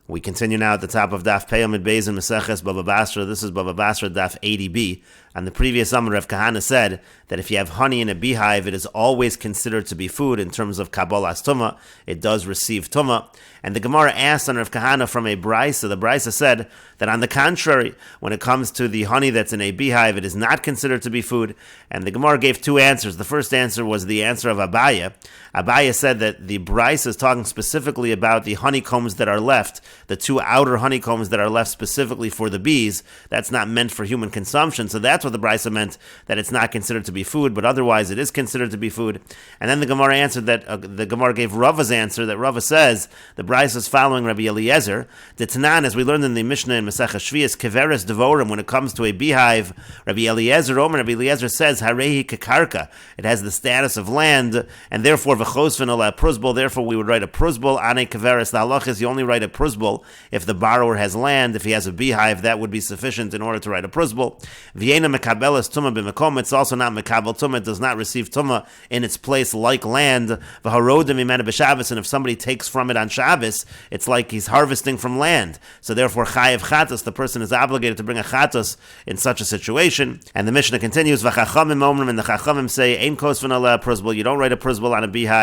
We continue now at the top of Daf 80b Daf in Meseches Bava Basra. This is Bava Basra Daf 80b. On the previous Amar, Rav Kahana said that if you have honey in a beehive, it is always considered to be food in terms of Kabbalas Tumah. It does receive Tumah. And the Gemara asked on Rav Kahana from a Brisa. The Brisa said that on the contrary, when it comes to the honey that's in a beehive, it is not considered to be food. And the Gemara gave two answers. The first answer was the answer of Abaya. Abaya said that the Brisa is talking specifically about the honeycombs that are left, the two outer honeycombs that are left specifically for the bees. That's not meant for human consumption. So that's what the Brisa meant, that it's not considered to be food, but otherwise it is considered to be food. And then the Gemara answered that, the Gemara gave Rava's answer, that Rava says, the Brisa is following Rabbi Eliezer. The Tanan, as we learned in the Mishnah in Meseches Shvius, Keveres Devorim, when it comes to a beehive, Rabbi Eliezer says, Harehi Kekarka, it has the status of land, and therefore V'chosfen ala prusbol, therefore we would write a prusbol on a Keveres. The halach is you only write a prusbol if the borrower has land. If he has a beehive, that would be sufficient in order to write a prusbol. Vienna mekabelas tumah b'mekom, it's also not mekabel tumah, it does not receive tumah in its place like land. V'harodim imena b'Shabbos, and if somebody takes from it on Shabbos, it's like he's harvesting from land. So therefore chayev chatos, the person is obligated to bring a chatos in such a situation. And the Mishnah continues, v'chachamim omrim, and the chachamim say, ein kosven ala prusbol, you don't write a prusbol on a beehive.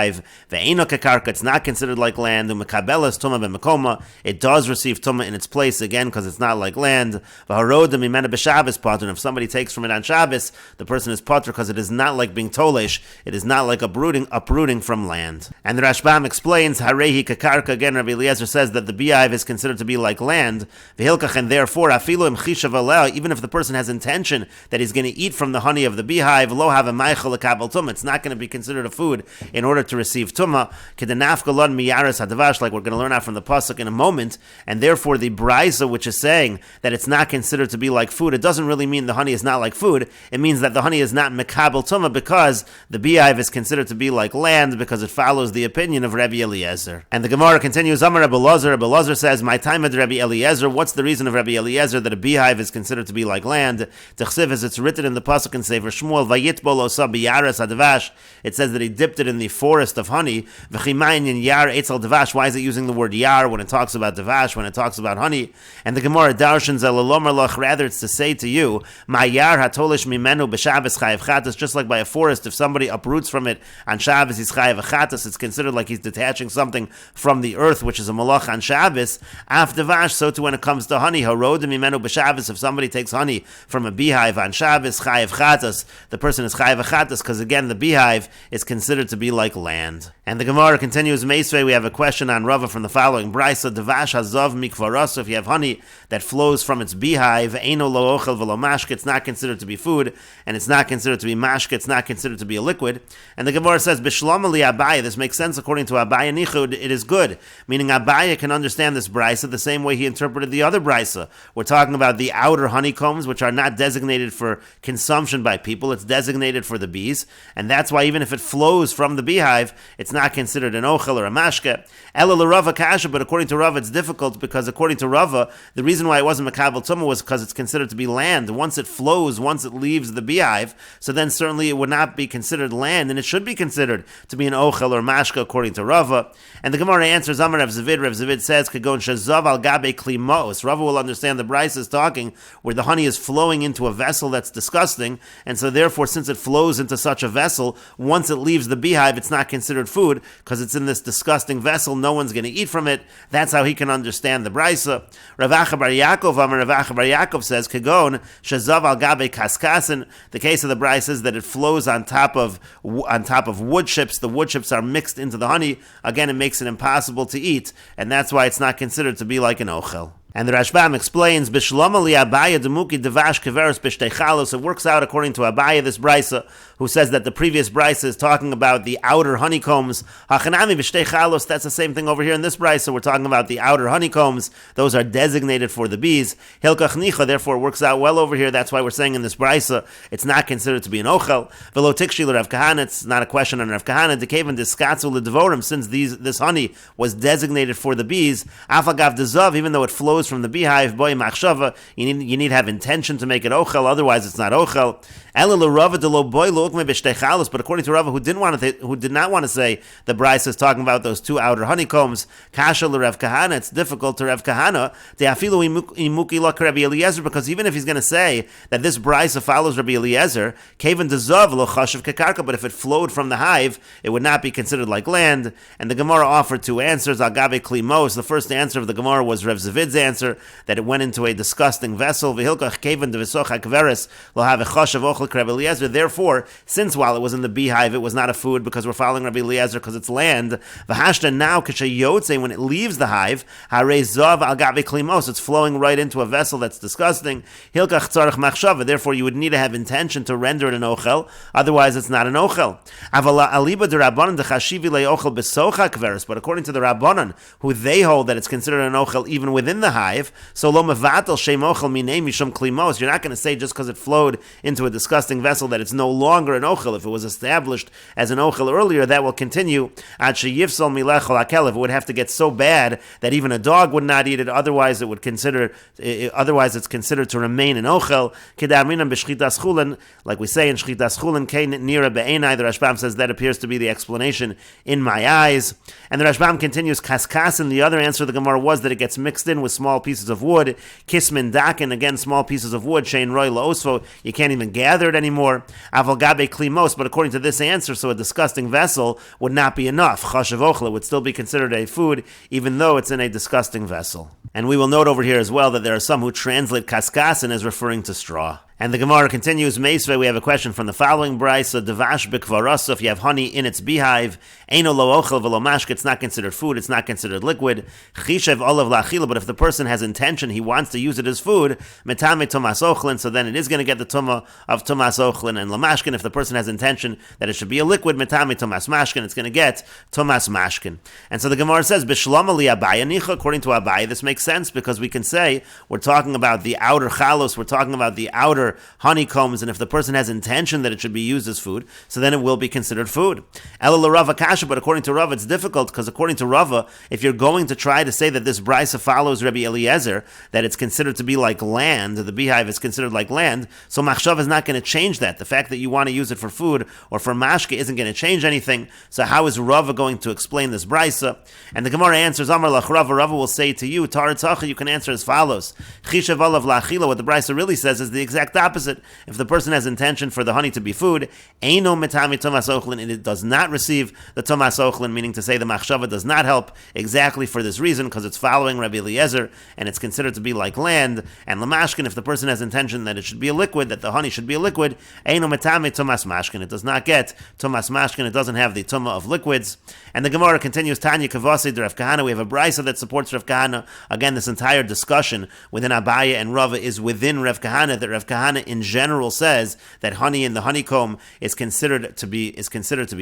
Ve'eno kekarka, it's not considered like land. U'mekabelas tumah b'mekoma, it does receive tumah in its place, again, because it's not like land. V'harodim imena b'Shabbos patur, if somebody takes from it on Shabbos, the person is patur because it is not like being tolesh, it is not like uprooting from land. And the Rashbam explains, Harehi kakarka, again, Rabbi Eliezer says that the beehive is considered to be like land, v'hilkach, and therefore, afilu im chishav aleh, even if the person has intention that he's going to eat from the honey of the beehive, lo have a meichel lekabel tumah, it's not going to be considered a food in order to receive tumah, kedenaf galon miyaris hadavash, like we're going to learn out from the pasuk in a moment. And therefore, the brisa, which is saying that it's not considered to be like food, it doesn't really mean the honey is not like food. It means that the honey is not mekabel tumah because the beehive is considered to be like land, because it follows the opinion of Rabbi Eliezer. And the Gemara continues, Amar Rabbi Eliezer says, my time at Rabbi Eliezer, what's the reason of Rabbi Eliezer that a beehive is considered to be like land? T'chsiv, as it's written in the pasuk in Sefer Shmuel, vayitbol osa biyaras hadavash, it says that he dipped it in the forest of honey. V'chimayin in yar etzel davash, why is it using the word yar when it talks about davash, when it talks about honey? And the Gemara darshans elalomar loch, rather it's to say to you, my yar hatolish mimenu b'Shabbos chayev chatas, just like by a forest, if somebody uproots from it on Shabbos, he's chayev chatas, it's considered like he's detaching something from the earth, which is a malach on Shabbos. Af davash, so too when it comes to honey, harodim mimenu b'Shabbos, if somebody takes honey from a beehive on Shabbos, chayev chatas, the person is chayev chatas, because again, the beehive is considered to be like land. And the Gemara continues, Meisvei, we have a question on Rava from the following Brisa, Devash hazav mikvaras, if you have honey that flows from its beehive, eino lo ochel v'lo mashke, it's not considered to be food, and it's not considered to be mashke, it's not considered to be a liquid. And the Gemara says, Bishlam li Abaya, this makes sense according to Abaya Nichud, it is good. Meaning Abaya can understand this Brisa the same way he interpreted the other Brisa. We're talking about the outer honeycombs, which are not designated for consumption by people, it's designated for the bees, and that's why even if it flows from the beehive, it's not considered an ochel or a mashke. Ela l'Rava kasha, but according to Rava it's difficult, because according to Rava, the reason why it wasn't makabel tumah was because it's considered to be land. Once it flows, once it leaves the beehive, so then certainly it would not be considered land, and it should be considered to be an ochel or mashke according to Rava. And the Gemara answers, Amar Rav Zavid says, Kagon shazav al gabe klimos. Rava will understand the Brisa is talking where the honey is flowing into a vessel that's disgusting, and so therefore since it flows into such a vessel, once it leaves the beehive, it's not considered food, because it's in this disgusting vessel, no one's going to eat from it. That's how he can understand the Brisa. Rav Acha bar Yaakov says, Kagon shazav al gabe kaskasin. The case of the Brisa is that it flows on top of wood chips. The wood chips are mixed into the honey. Again, it makes it impossible to eat, and that's why it's not considered to be like an ochel. And the Rashbam explains, Bishlama li Abaya demuki devash keveros b'shteichalos. It works out according to Abaya, this Brisa, who says that the previous Brisa is talking about the outer honeycombs. Hachanami b'shteichalos, that's the same thing over here in this Brisa. We're talking about the outer honeycombs. Those are designated for the bees. Hilkach nicha, therefore, works out well over here. That's why we're saying in this Brisa, it's not considered to be an ochel. Velo tikshi l'Rav Kahana, it's not a question on Rav Kahana. Dekevan diskatzu l'devorim, since this honey was designated for the bees. Afagav dezav, even though it flows flows from the beehive, boy machshava, you need to have intention to make it ochel, otherwise it's not ochel. But according to Rava, who did not want to say the Bryce is talking about those two outer honeycombs, kasha l'Rav Kahana, it's difficult to Rav Kahana, because even if he's going to say that this Bryce follows Rabbi Eliezer, kaven dezav lo chashav kekarka, but if it flowed from the hive, it would not be considered like land. And the Gemara offered two answers, agave klimos. The first answer of the Gemara was Rav Zavid's answer, that it went into a disgusting vessel. V'hilkach kaven devisoch hakveres lo have a chashav ochel Rabbi Eliezer. Therefore, since while it was in the beehive, it was not a food because we're following Rabbi Eliezer because it's land. V'hashta now k'shayotze, when it leaves the hive, harei zav agave klimos, it's flowing right into a vessel that's disgusting. Hilkach tzarich machshava. Therefore, you would need to have intention to render it an ochel. Otherwise, it's not an ochel. Avala aliba de rabbanon dechashivi leochel besocha kveres. But according to the rabbanon, who they hold that it's considered an ochel even within the hive, so lo mevatel shem ochel minei mishum klimos. You're not going to say just because it flowed into a disgusting vessel that it's no longer an ochel. If it was established as an ochel earlier, that will continue. Ad sheyifsal milechol hakel. If it would have to get so bad that even a dog would not eat it, otherwise it's considered to remain an ochel. Kedaminam b'shchitas chulin, like we say in shchitas chulin, kein nira be'enai. The Rashbam says that appears to be the explanation in my eyes. And the Rashbam continues, kaskasin. The other answer of the Gemara was that it gets mixed in with small pieces of wood. Kismin dakin, again small pieces of wood. Shein roy laosfo. You can't even gather it anymore. Avalgabe klimos. But according to this answer, so a disgusting vessel would not be enough. Chashav ochel would still be considered a food, even though it's in a disgusting vessel. And we will note over here as well that there are some who translate kaskasin as referring to straw. And the Gemara continues, Meisvei, we have a question from the following brisa, Devash b'kvarasa, if you have honey in its beehive, Eino lo ochel v'lo mashke, it's not considered food, it's not considered liquid, Chishev olav la'achila, but if the person has intention, he wants to use it as food, Metame tomas ochlin, so then it is going to get the tumah of tomas ochlin, and lamashkin, if the person has intention that it should be a liquid, Metame tomas mashkin, it's going to get tomas mashkin. And so the Gemara says, B'shlom ali Abaya nicha, according to Abaya, this makes sense, because we can say, we're talking about the outer chalos, we're talking about the outer honeycombs, and if the person has intention that it should be used as food, so then it will be considered food. Ela Rava kasha, but according to Rava, it's difficult, because according to Rava, if you're going to try to say that this brisa follows Rabbi Eliezer, that it's considered to be like land, the beehive is considered like land, so machshav is not going to change that. The fact that you want to use it for food or for mashke isn't going to change anything. So how is Rava going to explain this brisa? And the Gemara answers, Amar lach Rava, Rava will say to you, Taritzacha, you can answer as follows. Chishav olav la'achila, what the brisa really says is the exact opposite. If the person has intention for the honey to be food, eino metami tomas ochlin, and it does not receive the tomas ochlin, meaning to say the machshava does not help exactly for this reason, because it's following Rabbi Eliezer, and it's considered to be like land. And lamashkin, if the person has intention that it should be a liquid, that the honey should be a liquid, eino metami tomas mashkin, it does not get tomas mashkin, it doesn't have the tumah of liquids. And the Gemara continues, Tanya Kavasi de Rav Kahana, we have a brisa that supports Rav Kahana. Again, this entire discussion within Abaya and Rava is within Rav Kahana, that Rav Kahana in general says that honey in the honeycomb is considered to be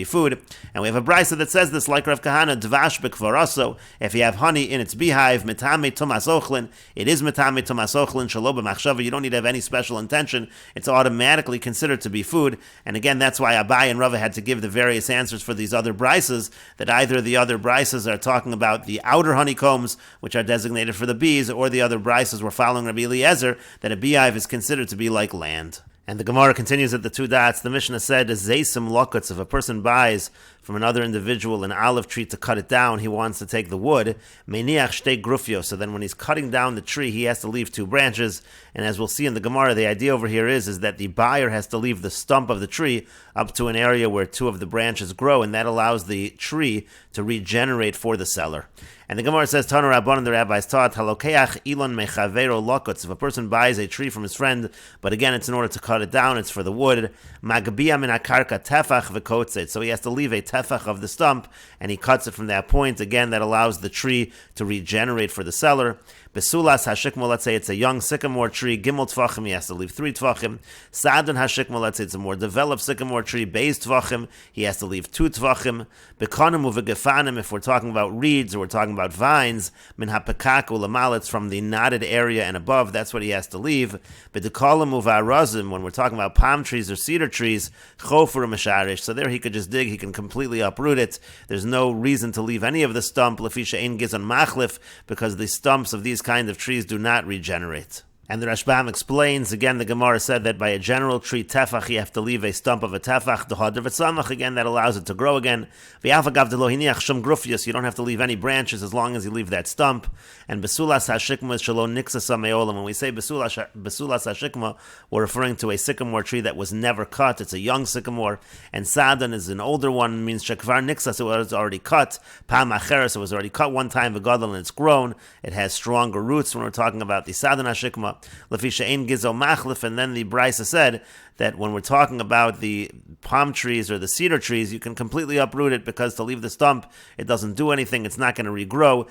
food. And we have a brisa that says this, like Rav Kahana, Dvash b'kvaraso, if you have honey in its beehive, metame tomas ochlin, it is metame tomas ochlin, shalo b'machshava, you don't need to have any special intention, it's automatically considered to be food. And again, that's why Abai and Rava had to give the various answers for these other brisas, that either the other brisas are talking about the outer honeycombs, which are designated for the bees, or the other brisas were following Rabbi Eliezer, that a beehive is considered to be like land. And the Gemara continues at the two dots. The Mishnah said, Zeisim lokuts, if a person buys from another individual an olive tree to cut it down, he wants to take the wood, meniach shtei grufio, so then when he's cutting down the tree, he has to leave two branches. And as we'll see in the Gemara, the idea over here is that the buyer has to leave the stump of the tree up to an area where two of the branches grow, and that allows the tree to regenerate for the seller. And the Gemara says, Tanu Rabbanan, the rabbis taught, Halokeach ilon mechavero lokuts, if a person buys a tree from his friend, but again, it's in order to cut it down, it's for the wood, magbia min akarka tefach v'kotzet, so he has to leave a tefach of the stump, and he cuts it from that point. Again, that allows the tree to regenerate for the seller. Besulas hashikmo, let's say it's a young sycamore tree, gimel tvachim, he has to leave 3 tvachim. Sadon hashikmo, let's say it's a more developed sycamore tree, beis tvachim, he has to leave 2 tvachim. Bekanim uvegefanim, if we're talking about reeds or we're talking about vines, min hapekak ulamal, it's from the knotted area and above, that's what he has to leave. Bedekalim uvarazim, when we're talking about palm trees or cedar trees, chofer misharish, so there he could just dig, he can complete completely uproot it. There's no reason to leave any of the stump, lefisha ein gizon machlif, because the stumps of these kind of trees do not regenerate. And the Rashbam explains, again, the Gemara said that by a general tree tefach, you have to leave a stump of a tefach, the hadr v'tzamach, again, that allows it to grow again. V'yafagav de lo hiniach shum grufius, you don't have to leave any branches as long as you leave that stump. And besulas hashikma is shalom niksasa me'olam. When we say besulas hashikma, we're referring to a sycamore tree that was never cut. It's a young sycamore. And sadan is an older one, means shekvar niksas, it was already cut. Pam acheres, it was already cut one time, v'gadol, and it's grown. It has stronger roots when we're talking about the sadan hashikma. Lefisha ein gizo machlif, and then the Brisa said that when we're talking about the palm trees or the cedar trees, you can completely uproot it because to leave the stump, it doesn't do anything, it's not going to regrow.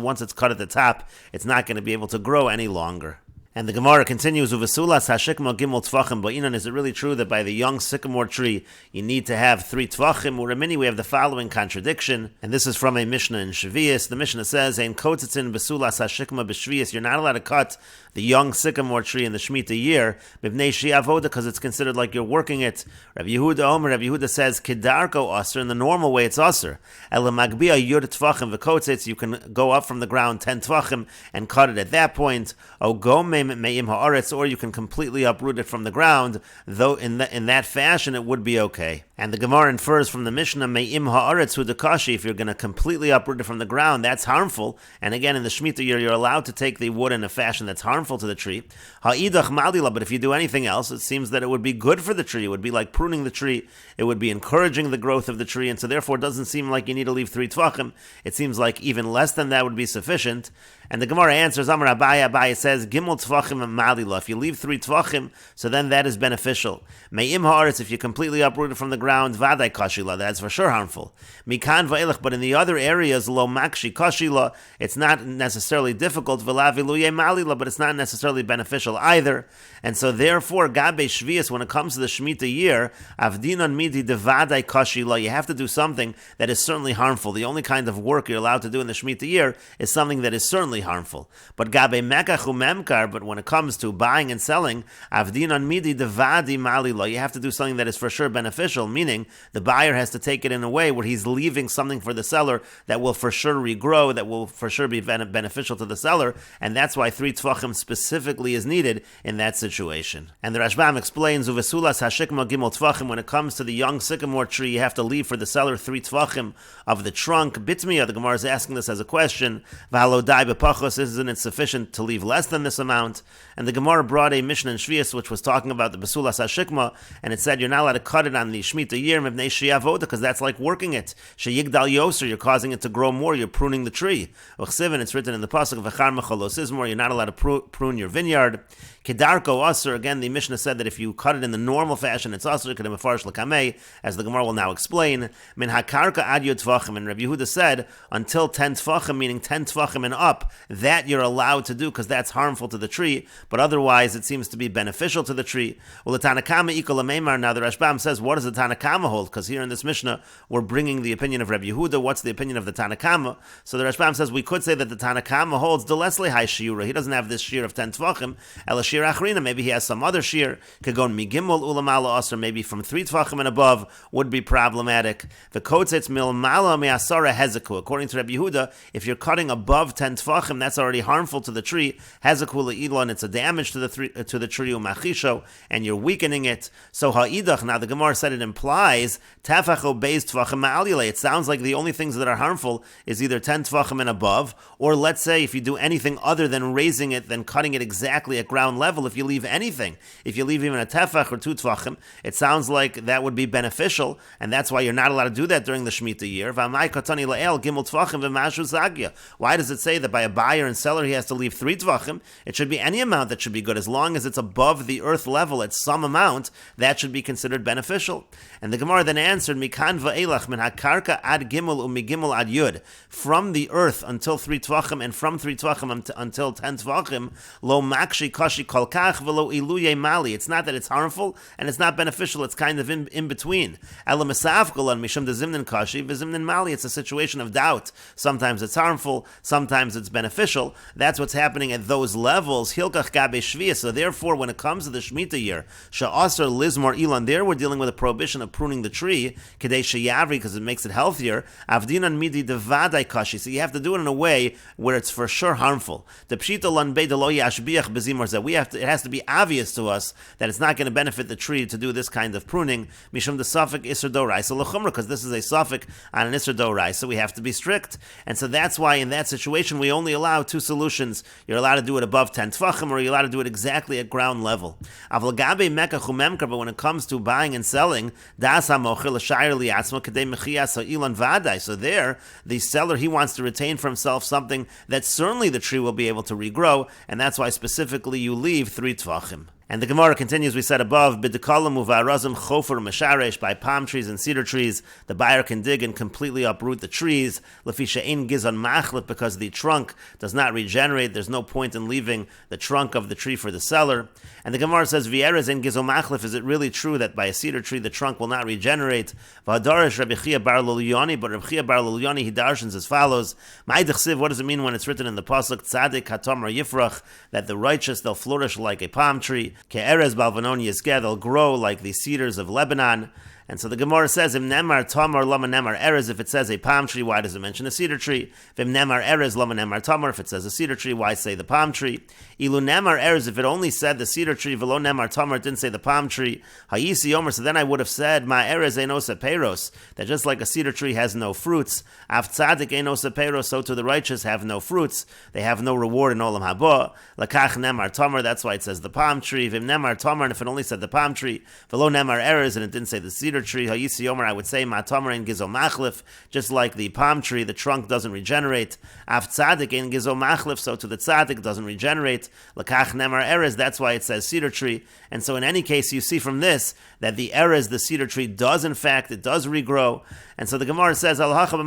Once it's cut at the top, it's not going to be able to grow any longer. And the Gemara continues, Uvasulas hashikma gimel tvachim ba'inan. Is it really true that by the young sycamore tree you need to have 3 tvachim? Uramini, we have the following contradiction, and this is from a Mishnah in Shvius. The Mishnah says, Ein kotetzin basulas hashikma b'shvius. You're not allowed to cut the young sycamore tree in the Shemitah year, b'bnei shi'avoda, because it's considered like you're working it. Rabbi Yehuda says, Kedarko aser, in the normal way it's aser. Ela magbia yud tvachim v'kotetz, you can go up from the ground 10 tvachim and cut it at that point. O gome me'im ha'aretz, or you can completely uproot it from the ground, though in that fashion it would be okay. And the Gemara infers from the Mishnah, me'im ha'aretz hu dekashi, if you're going to completely uproot it from the ground, that's harmful. And again, in the Shemitah year, you're allowed to take the wood in a fashion that's harmful to the tree. Ha'idach malila, but if you do anything else, it seems that it would be good for the tree. It would be like pruning the tree. It would be encouraging the growth of the tree, and so therefore it doesn't seem like you need to leave 3 tvachim. It seems like even less than that would be sufficient. And the Gemara answers, Amar Abaye says, Gimel tvachim and malila. If you leave 3 tvachim, so then that is beneficial. Me'im ha'aretz, if you completely uproot it from the ground, vaday kashila, that's for sure harmful. Mikan va'ilach, but in the other areas, lo makshi kashila, it's not necessarily difficult, v'laviluye malila, but it's not necessarily beneficial either. And so therefore, gabe shvius, when it comes to the Shemitah year, avdinan midi devaday kashila, you have to do something that is certainly harmful. The only kind of work you're allowed to do in the Shemitah year is something that is certainly harmful. But gabe mekachu memkar, but when it comes to buying and selling, avdinan midi devadi malila, you have to do something that is for sure beneficial, meaning the buyer has to take it in a way where he's leaving something for the seller that will for sure regrow, that will for sure be beneficial to the seller, and that's why 3 tvachim specifically is needed in that situation. And the Rashbam explains, Uvesulas hashikma gimel tvachim, when it comes to the young sycamore tree, you have to leave for the seller 3 tvachim of the trunk. Bitmiya, the Gemara is asking this as a question, V'halo dai bepachos, isn't it sufficient to leave less than this amount? And the Gemara brought a Mishnah in Shvius which was talking about the Besulas hashikma, and it said you're not allowed to cut it on the Shemitah year, mivnei shi'avoda, because that's like working it. Sheyigdal yoser, you're causing it to grow more, you're pruning the tree. Uchsivin, it's written in the pasuk, V'char mecholos ismor, you're not allowed to prune your vineyard. Kedarko aser, again, the Mishnah said that if you cut it in the normal fashion, it's aser, kedem mefarish l'kamei, as the Gemara will now explain. Min hakarka ad yud tvachim, and Rabbi Yehuda said, until 10 tvachim, meaning 10 tvachim and up, that you're allowed to do, because that's harmful to the tree, but otherwise it seems to be beneficial to the tree. Well, the Tanakama ikol ameimar, now the Rashbam says, what does the Tanakama hold? Because here in this Mishnah, we're bringing the opinion of Rabbi Yehuda. What's the opinion of the Tanakama? So the Rashbam says, we could say that the Tanakama holds the Leslie high shiura. He doesn't have this shear of 10 tvachim, ela shir achrina, maybe he has some other shear, kagon migimol ulamala aser, maybe from 3 tvachim and above would be problematic. The kotetz mil mala me'asara hezeku, according to Rabbi Yehuda, if you're cutting above 10 tvachim, that's already harmful to the tree, hezeku le'ila, and it's a damage to the tree umachisho, and you're weakening it. So ha'idach, now the Gemara said it implies tafacho beis tvachim ma'alile. It sounds like the only things that are harmful is either 10 tvachim and above, or let's say if you do anything other than raising it, then cutting it exactly at ground level. If you leave anything, if you leave even a tefach or 2 tvachim, it sounds like that would be beneficial, and that's why you're not allowed to do that during the Shemitah year. Why does it say that by a buyer and seller he has to leave 3 tvachim? It should be any amount that should be good, as long as it's above the earth level at some amount, that should be considered beneficial. And the Gemara then answered, Mikan va'elach min hakarka ad gimel umigimel ad yud, from the earth until 3 tvachim, and from 3 tvachim until 10 tvachim, lo makshi kashi kolkach velo iluye mali. It's not that it's harmful and it's not beneficial, it's kind of in between. Ela mesafkolan mishum de zimnin kashi v'zimnin mali. It's a situation of doubt. Sometimes it's harmful, sometimes it's beneficial. That's what's happening at those levels. equals hilkach gabe shviyah. So therefore, when it comes to the Shemitah year, sha'asar lizmar ilan, there we're dealing with a prohibition of pruning the tree, kedei sheyavri, because it makes it healthier. Avdinan midi devadai kashi. So you have to do it in a way where it's for sure harmful. The pshita lan be delo yashbiach bezimar zeh. It has to be obvious to us that it's not going to benefit the tree to do this kind of pruning. Mishum the suffix isser doraisa lechumra, because this is a suffix on an isser doraisa, so we have to be strict. And so that's why in that situation we only allow two solutions. You're allowed to do it above 10 tfachim, or you're allowed to do it exactly at ground level. But when it comes to buying and selling, so there, the seller, he wants to retain for himself something that certainly the tree will be able to regrow, and that's why specifically you leave 3 tfachim. And the Gemara continues, we said above, by palm trees and cedar trees, the buyer can dig and completely uproot the trees, because the trunk does not regenerate. There's no point in leaving the trunk of the tree for the seller. And the Gemara says, is it really true that by a cedar tree the trunk will not regenerate? But Rabbi Chia bar Luliani, he darshans as follows, what does it mean when it's written in the pasuk, Tzadik hatamar yifrach, that the righteous, they'll flourish like a palm tree, Ke'erez balvanon yizgeh, they'll grow like the cedars of Lebanon. And so the Gemara says, Im nemar tamar lama nemar erez, if it says a palm tree, why does it mention a cedar tree? Vim nemar erez lama nemar tamar, if it says a cedar tree, why say the palm tree? Ilu nemar erez, if it only said the cedar tree, velo nemar tamar, it didn't say the palm tree. Hayisi omer, so then I would have said, ma erez enos peiros, that just like a cedar tree has no fruits, af tzadik enos peiros, so to the righteous have no fruits, they have no reward in olam haba. Lakach nemar tamar, that's why it says the palm tree. Vim nemar tamar, and if it only said the palm tree, velo nemar erez, and it didn't say the cedar tree, Hayisi Yomer, I would say Matamar and Gizo Machlif, just like the palm tree, the trunk doesn't regenerate. Af Tzadik and Gizo Machlif, so to the Tzadik doesn't regenerate. Lakach Nemar Erez, that's why it says cedar tree. And so in any case, you see from this that the Erez, the cedar tree, does in fact, it does regrow. And so the Gemara says, rather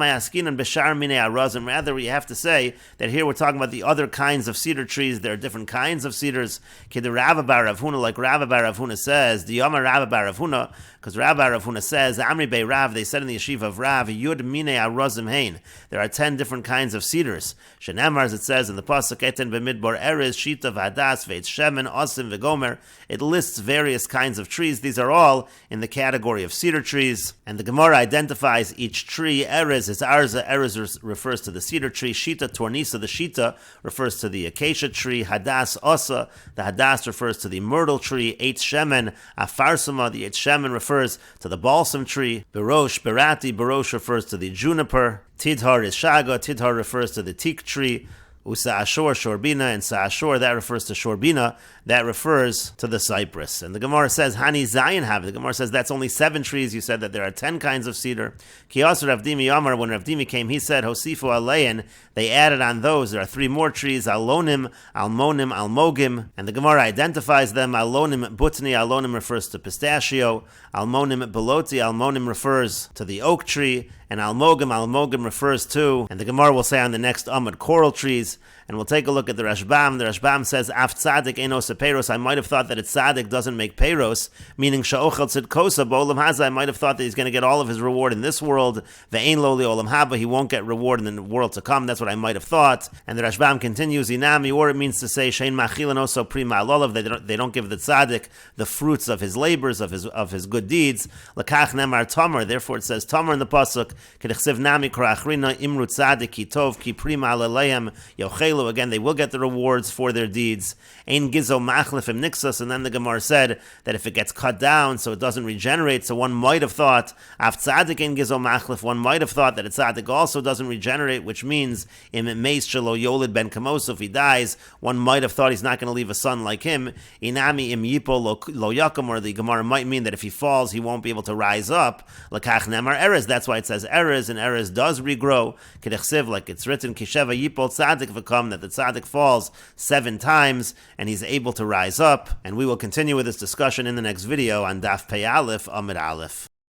we have to say that here we're talking about the other kinds of cedar trees. There are different kinds of cedars. Like Rabba Bar Rav Huna says, the Yama Rabba Bar Rav Huna, because Rabba Rav Huna says, Amri Bei Rav, they said in the yeshiva of Rav, Yud Mine Arazim Hein. There are 10 different kinds of cedars. Shenamar, as it says in the pasuk, Eten B'midbar Erez, Shita V'Hadas, V'Etz Shemen, Osim V'Gomer. It lists various kinds of trees. These are all in the category of cedar trees. And the Gemara identifies each tree. Erez is Arza. Erez refers to the cedar tree. Shita Tornisa, the Shita, refers to the acacia tree. Hadas Osa, the Hadas refers to the myrtle tree. Eitz Shemen, Afarsama, the Eitz Shemen refers to the balsam tree. Berosh, Berati, Berosh refers to the juniper. Tidhar is Shaga, Tidhar refers to the teak tree. Usa'ashor, Shorbina, and Sa'ashor, that refers to Shorbina, that refers to the cypress. And the Gemara says, Hani Zayin have. The Gemara says that's only 7 trees. You said that there are 10 kinds of cedar. Kiyasar Rav Dimi Yamar, when Rav Dimi came, he said, Hosifu Alein, they added on those. There are 3 more trees, Alonim, Almonim, Almogim. And the Gemara identifies them. Alonim Butni, Alonim refers to pistachio. Almonim Beloti, Almonim refers to the oak tree. And Almogim refers to, and the Gemara will say on the next Amud, coral trees. And we'll take a look at the Rashbam. The Rashbam says, Af tzadik enos peiros. I might have thought that it's tzadik doesn't make peiros, meaning sha'ochel tzidkosa b'olam haza. I might have thought that he's going to get all of his reward in this world. Ve'ein lo li'olam haba. He won't get reward in the world to come. That's what I might have thought. And the Rashbam continues, inami, or it means to say, shein machilan oso pri ma'alolav. They don't give the tzadik the fruits of his labors, of his good deeds. Lakach nemar tamar. Therefore it says tamar in the pasuk. Kedechsev nami kra'achrina imru tzadik ki tov ki pri ma'alaleim yochelu. Again, they will get the rewards for their deeds. Ein gizo machlifim nixas, and then the Gemara said that if it gets cut down, so it doesn't regenerate, so one might have thought, af tzadik ein gizo machlif, one might have thought that a tzadik also doesn't regenerate, which means, im meis shelo yolid ben kamos, if he dies, one might have thought he's not going to leave a son like him. Inami im yipo lo yakum, or the Gemara might mean that if he falls, he won't be able to rise up. Lakach nemar erez, that's why it says erez, and erez does regrow. Kedechsev, like it's written, kisheva yipo tzadik v'kam, that the tzaddik falls 7 times and he's able to rise up. And we will continue with this discussion in the next video on Daf Pei Aleph Amud Aleph.